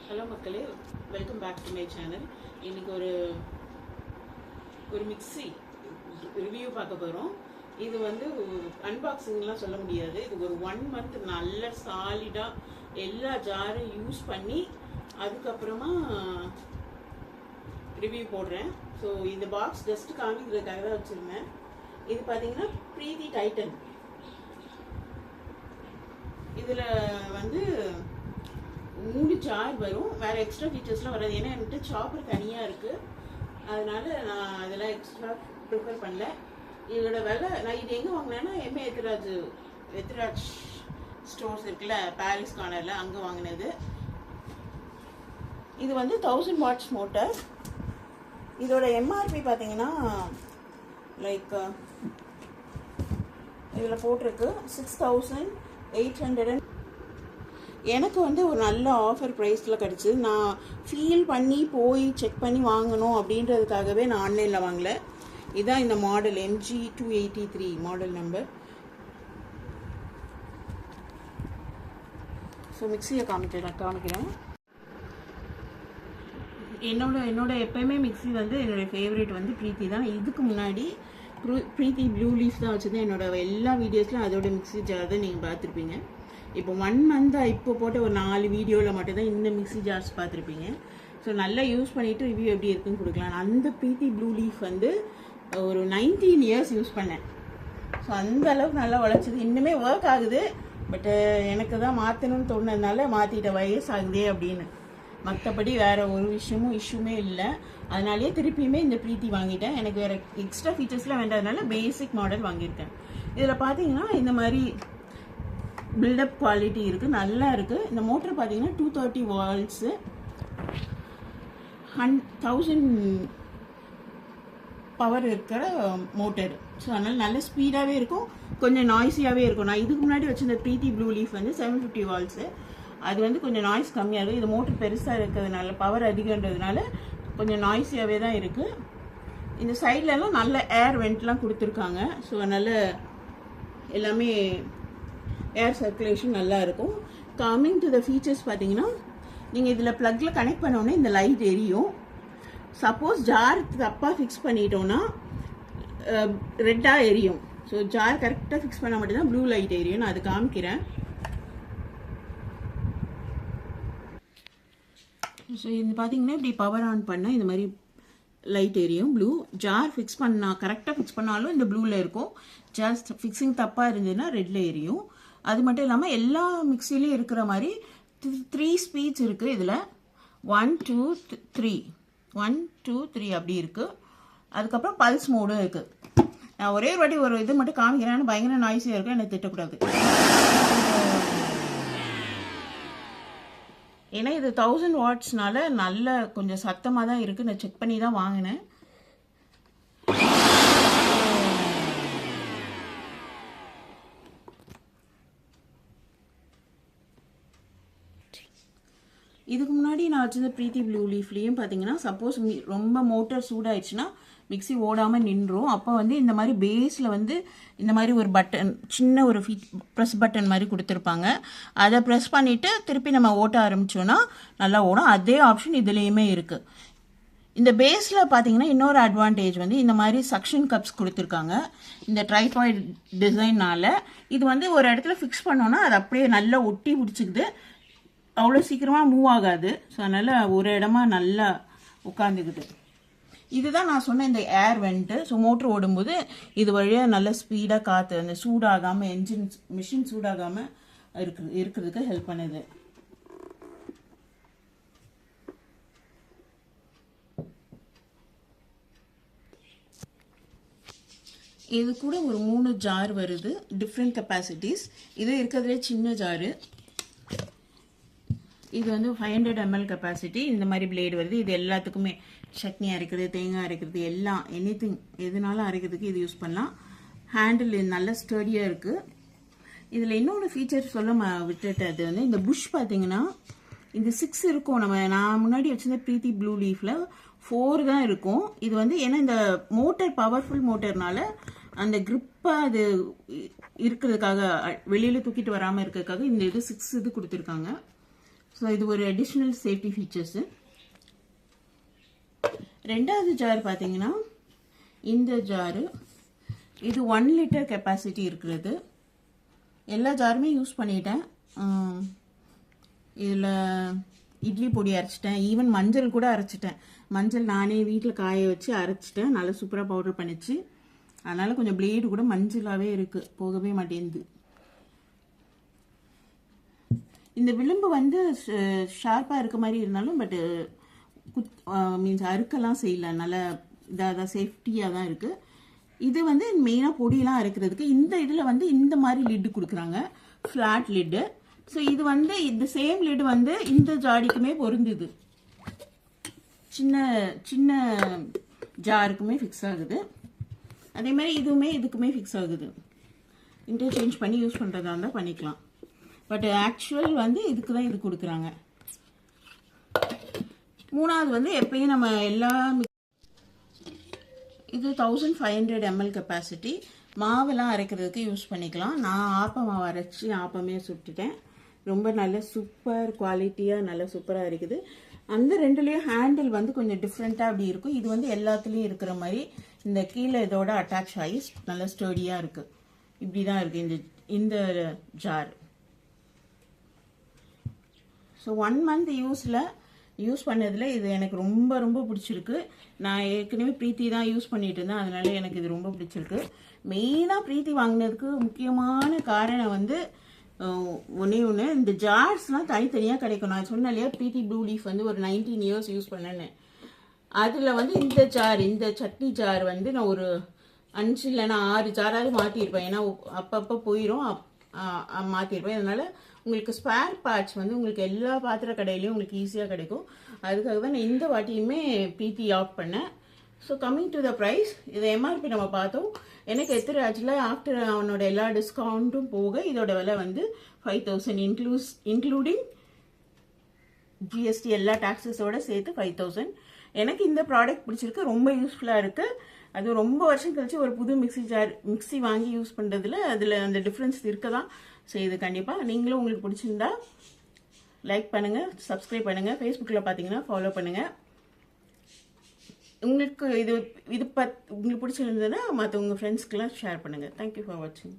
Hello மக்களே, welcome back to my channel. இன்னைக்கு ஒரு மிக்ஸி ரிவ்யூ பார்க்க போகிறோம். இது வந்து அன்பாக்சிங்லாம் சொல்ல முடியாது. இது ஒரு 1 month நல்ல சாலிடாக எல்லா ஜாரும் யூஸ் பண்ணி அதுக்கப்புறமா ரிவ்யூ போடுறேன். ஸோ இந்த பாக்ஸ் ஜஸ்ட் காமிக்கிறதுக்காக தான் வச்சுருந்தேன். இது பார்த்தீங்கன்னா பிரீத்தி டைட்டன். இதில் வந்து 3 ஜார் வரும். வேறு எக்ஸ்ட்ரா ஃபீச்சர்ஸ்லாம் வராது. ஏன்னா என்கிட்ட சாப்பர் தனியாக இருக்குது. அதனால நான் அதெல்லாம் எக்ஸ்ட்ரா ப்ரிஃபர் பண்ணல. இதோட விலை நான் இது எங்கே வாங்கினேன்னா எம்ஏ எத்ராஜ் ஸ்டோர்ஸ் இருக்குல்ல, பாரிஸ் கார்னரில், அங்கே வாங்கினது. இது வந்து 1000 watts மோட்டர். இதோட எம்ஆர்பி பார்த்தீங்கன்னா லைக் இதில் போட்டிருக்கு 6800. எனக்கு வந்து ஒரு நல்ல ஆஃபர் ப்ரைஸில் கிடச்சிது. நான் ஃபீல் பண்ணி போய் செக் பண்ணி வாங்கணும் அப்படின்றதுக்காகவே நான் ஆன்லைனில் வாங்கல. இதுதான் இந்த model MG283 model number. So மிக்சியை காமிக்கிறேன். என்னோட எப்பயுமே மிக்ஸி வந்து என்னோடய ஃபேவரேட் வந்து பிரீத்தி தான். இதுக்கு முன்னாடி பிரீத்தி ப்ளூ லீஃப் தான் வச்சுருந்தேன். என்னோட எல்லா வீடியோஸ்லையும் அதோட மிக்ஸி ஜார் தான் நீங்கள் பார்த்துருப்பீங்க. இப்போ 1 month இப்போ போட்ட ஒரு 4 வீடியோவில் மட்டும்தான் இந்த மிக்ஸி ஜார்ஸ் பார்த்துருப்பீங்க. ஸோ நல்லா யூஸ் பண்ணிவிட்டு ரிவ்யூ எப்படி இருக்குன்னு கொடுக்கலாம். அந்த பிரீத்தி ப்ளூ லீஃப் வந்து ஒரு 19 years யூஸ் பண்ணேன். ஸோ அந்த அளவுக்கு நல்லா உழைச்சிது. இன்னுமே ஒர்க் ஆகுது. பட்டு எனக்கு தான் மாற்றணும்னு தோணுனதுனால மாற்றிட்ட வயசு ஆகுதே அப்படின்னு. மற்றபடி வேறு ஒரு இஷ்யூமே இல்லை. அதனாலேயே திருப்பியுமே இந்த பிரீத்தி வாங்கிட்டேன். எனக்கு வேறு எக்ஸ்ட்ரா ஃபீச்சர்ஸ்லாம் வேண்டாதனால பேசிக் மாடல் வாங்கியிருக்கேன். இதில் பார்த்தீங்கன்னா இந்த மாதிரி பில்டப் குவாலிட்டி இருக்குது, நல்லா இருக்குது. இந்த மோட்டர் பார்த்தீங்கன்னா 230 volts 1000 பவர் இருக்கிற மோட்டர். ஸோ அதனால் நல்ல ஸ்பீடாகவே இருக்கும், கொஞ்சம் நாய்ஸியாகவே இருக்கும். நான் இதுக்கு முன்னாடி வச்சுருந்த பிரீத்தி ப்ளூ லீஃப் வந்து 750 volts. அது வந்து கொஞ்சம் நாய்ஸ் கம்மியாக இருக்குது. இது மோட்டர் பெருசாக இருக்கிறதுனால, பவர் அதிகன்றதுனால கொஞ்சம் நாய்ஸியாகவே தான் இருக்குது. இந்த சைட்லலாம் நல்ல ஏர் வெண்ட்லாம் கொடுத்துருக்காங்க. ஸோ அதனால் எல்லாமே ஏர் சர்க்குலேஷன் நல்லா இருக்கும். கம்மிங் டு த ஃபீச்சர்ஸ் பார்த்தீங்கன்னா, நீங்கள் இதில் ப்ளக்கில் கனெக்ட் பண்ணோன்னே இந்த லைட் எரியும். சப்போஸ் ஜார் தப்பாக ஃபிக்ஸ் பண்ணிட்டோன்னா ரெட்டாக எரியும். ஸோ ஜார் கரெக்டாக ஃபிக்ஸ் பண்ணால் மட்டும்தான் ப்ளூ லைட் எரியும். நான் அது காமிக்கிறேன். ஸோ இது பார்த்தீங்கன்னா இப்படி பவர் ஆன் பண்ணால் இந்த மாதிரி லைட் எரியும் ப்ளூ. ஜார் ஃபிக்ஸ் பண்ணால் கரெக்டாக ஃபிக்ஸ் பண்ணாலும் இந்த ப்ளூவில் இருக்கும். ஜாஸ்ட் ஃபிக்ஸிங் தப்பாக இருந்ததுன்னா ரெட்டில் எரியும். அது மட்டும் இல்லாமல் எல்லா மிக்சிலையும் இருக்கிற மாதிரி 3 ஸ்பீட்ஸ் இருக்குது. இதில் 1 2 3 1 2 3 அப்படி இருக்குது. அதுக்கப்புறம் பல்ஸ் மோடும் இருக்குது. நான் ஒரே ஒரு வாட்டி ஒரு இது மட்டும் காமிக்கிறேன். பயங்கர நாய்ஸியாக இருக்கும், எனக்கு திட்டக்கூடாது. ஏன்னா இது 1000 wattsனால நல்ல கொஞ்சம் சத்தமாக தான் இருக்குது. நான் செக் பண்ணி தான் வாங்கினேன். இதுக்கு முன்னாடி நான் வச்சிருந்த பிரீத்தி ப்ளூ லீஃப்லேயும் பார்த்தீங்கன்னா, சப்போஸ் ரொம்ப மோட்டர் சூடாயிடுச்சுன்னா மிக்ஸி ஓடாமல் நின்றும். அப்போ வந்து இந்த மாதிரி பேஸில் வந்து இந்த மாதிரி ஒரு பட்டன், சின்ன ஒரு ப்ரெஸ் பட்டன் மாதிரி கொடுத்துருப்பாங்க. அதை ப்ரெஸ் பண்ணிவிட்டு திருப்பி நம்ம ஓட்ட ஆரம்பித்தோன்னா நல்லா ஓடும். அதே ஆப்ஷன் இதுலேயுமே இருக்குது. இந்த பேஸில் பார்த்தீங்கன்னா இன்னொரு அட்வான்டேஜ் வந்து இந்த மாதிரி சக்ஷன் கப்ஸ் கொடுத்துருக்காங்க. இந்த ட்ரைபாய்டு டிசைனால் இது வந்து ஒரு இடத்துல ஃபிக்ஸ் பண்ணோன்னா அது அப்படியே நல்லா ஒட்டி பிடிச்சிக்குது. அவ்வளோ சீக்கிரமாக மூவ் ஆகாது. ஸோ அதனால் ஒரு இடமா நல்லா உட்காந்துக்குது. இதுதான் நான் சொன்ன இந்த ஏர் வெண்ட்டு. ஸோ மோட்ரு ஓடும்போது இது வழியாக நல்ல ஸ்பீடாக காற்று அந்த சூடாகாமல், மிஷின் சூடாகாமல் இருக்கிறதுக்கு ஹெல்ப் பண்ணுது. இது கூட ஒரு 3 ஜார் வருது, டிஃப்ரெண்ட் கெப்பாசிட்டிஸ். இது இருக்கிறதுலே சின்ன ஜாரு. இது வந்து 500 ml கெப்பாசிட்டி. இந்த மாதிரி பிளேடு வருது. இது எல்லாத்துக்குமே சட்னி அரைக்கிறது, தேங்காய் அரைக்கிறது, எல்லாம் எனிதிங் எதுனாலும் அரைக்கிறதுக்கு இது யூஸ் பண்ணலாம். ஹேண்டில் நல்ல ஸ்டடியாக இருக்குது. இதில் இன்னொரு ஃபீச்சர் சொல்ல விட்டுட்டு, அது வந்து இந்த புஷ் பார்த்தீங்கன்னா இந்த 6 இருக்கும். நான் முன்னாடி வச்சிருந்த பிரீத்தி ப்ளூ லீஃபில் 4 தான் இருக்கும். இது வந்து ஏன்னா இந்த மோட்டர் பவர்ஃபுல் மோட்டர்னால அந்த க்ரிப்பாக அது இருக்கிறதுக்காக, வெளியில் தூக்கிட்டு வராமல் இருக்கிறதுக்காக இந்த இது 6 இது கொடுத்துருக்காங்க. ஸோ இது ஒரு அடிஷ்னல் சேஃப்டி ஃபீச்சர்ஸு. ரெண்டாவது ஜார் பார்த்தீங்கன்னா இந்த ஜாரு, இது 1 லிட்டர் கெப்பாசிட்டி இருக்கிறது. எல்லா ஜாருமே யூஸ் பண்ணிட்டேன். இதில் இட்லி பொடி அரைச்சிட்டேன், ஈவன் மஞ்சள் கூட அரைச்சிட்டேன். மஞ்சள் நானே வீட்டில் காய வச்சு அரைச்சிட்டேன், நல்லா சூப்பராக பவுடர் பண்ணிச்சு. அதனால் கொஞ்சம் பிளேடு கூட மஞ்சளாகவே இருக்குது, போகவே மாட்டேங்குது. இந்த விளிம்பு வந்து ஷார்ப்பாக இருக்க மாதிரி இருந்தாலும் பட்டு மீன்ஸ் அறுக்கெல்லாம் செய்யல, நல்லா இதாக சேஃப்டியாக தான் இருக்குது. இது வந்து மெயினாக பொடியெல்லாம் அரைக்கிறதுக்கு. இந்த இதில் வந்து இந்த மாதிரி லிட்டு கொடுக்குறாங்க, ஃப்ளாட் லிட்டு. ஸோ இது வந்து இந்த சேம் லிட் வந்து இந்த ஜாடிக்குமே பொருந்துது, சின்ன சின்ன ஜாருக்குமே ஃபிக்ஸ் ஆகுது. அதே மாதிரி இதுவுமே இதுக்குமே ஃபிக்ஸ் ஆகுது. இன்டர்சேஞ்ச் பண்ணி யூஸ் பண்ணுறதா இருந்தால் பண்ணிக்கலாம். பட் ஆக்சுவல் வந்து இதுக்கு தான் இது கொடுக்குறாங்க. மூணாவது வந்து எப்பயும் நம்ம எல்லா இது 1500 ml கெப்பாசிட்டி. மாவெல்லாம் அரைக்கிறதுக்கு யூஸ் பண்ணிக்கலாம். நான் ஆப்ப மாவு அரைச்சி ஆப்பமே சுட்டுட்டேன். ரொம்ப நல்ல சூப்பர் குவாலிட்டியாக நல்ல சூப்பராக இருக்குது. அந்த ரெண்டுலேயும் ஹேண்டில் வந்து கொஞ்சம் டிஃப்ரெண்ட்டாக அப்படி இருக்கும். இது வந்து எல்லாத்துலேயும் இருக்கிற மாதிரி இந்த கீழே இதோட அட்டாச் ஆகி நல்ல ஸ்டடியாக இருக்குது. இப்படி தான் இருக்குது இந்த ஜார். ஸோ 1 month யூஸ் பண்ணதில் இது எனக்கு ரொம்ப ரொம்ப பிடிச்சிருக்கு. நான் ஏற்கனவே பிரீத்தி தான் யூஸ் பண்ணிட்டு இருந்தேன், அதனால எனக்கு இது ரொம்ப பிடிச்சிருக்கு. மெயினாக பிரீத்தி வாங்கினதுக்கு முக்கியமான காரணம் வந்து ஒன்று இந்த ஜார்ஸ்லாம் தனித்தனியாக கிடைக்கும். நான் சொன்னேன் இல்லையா, பிரீத்தி ப்ளூ லீஃப் வந்து ஒரு 19 years யூஸ் பண்ணேன்னு. அதில் வந்து இந்த சட்னி ஜார் வந்து நான் ஒரு 5 இல்லைன்னா 6 ஜாராவது மாற்றிருப்பேன். ஏன்னா அப்பப்போ போயிடும், மாற்றிருப்பேன். அதனால உங்களுக்கு ஸ்பேர் பார்ட்ஸ் வந்து உங்களுக்கு எல்லா பாத்திர கடையிலையும் உங்களுக்கு ஈஸியாக கிடைக்கும். அதுக்காக தான் நான் இந்த வாட்டியுமே பிரீத்தி ஆஃப் பண்ணேன். So coming to the price, இதை எம்ஆர்பி நம்ம பார்த்தோம். எனக்கு எத்தனை ஆக்சுவலாக ஆஃப்டர் அவனோட எல்லா டிஸ்கவுண்ட்டும் போக இதோட விலை வந்து 5000 இன்க்ளூடிங் ஜிஎஸ்டி எல்லா டாக்ஸஸோட சேர்த்து 5000. எனக்கு இந்த ப்ராடக்ட் பிடிச்சிருக்கு, ரொம்ப யூஸ்ஃபுல்லாக இருக்குது. அது ரொம்ப வருஷம் கழிச்சு ஒரு புது மிக்ஸி வாங்கி யூஸ் பண்ணுறதுல அதில் அந்த டிஃப்ரென்ஸ் இருக்க தான். ஸோ இது கண்டிப்பாக நீங்களும் உங்களுக்கு பிடிச்சிருந்தா லைக் பண்ணுங்கள், சப்ஸ்கிரைப் பண்ணுங்கள். ஃபேஸ்புக்கில் பார்த்தீங்கன்னா ஃபாலோ பண்ணுங்கள். உங்களுக்கு உங்களுக்கு பிடிச்சிருந்ததுன்னா மற்ற உங்கள் ஃப்ரெண்ட்ஸ்க்கெலாம் ஷேர் பண்ணுங்கள். தேங்க்யூ ஃபார் வாட்சிங்.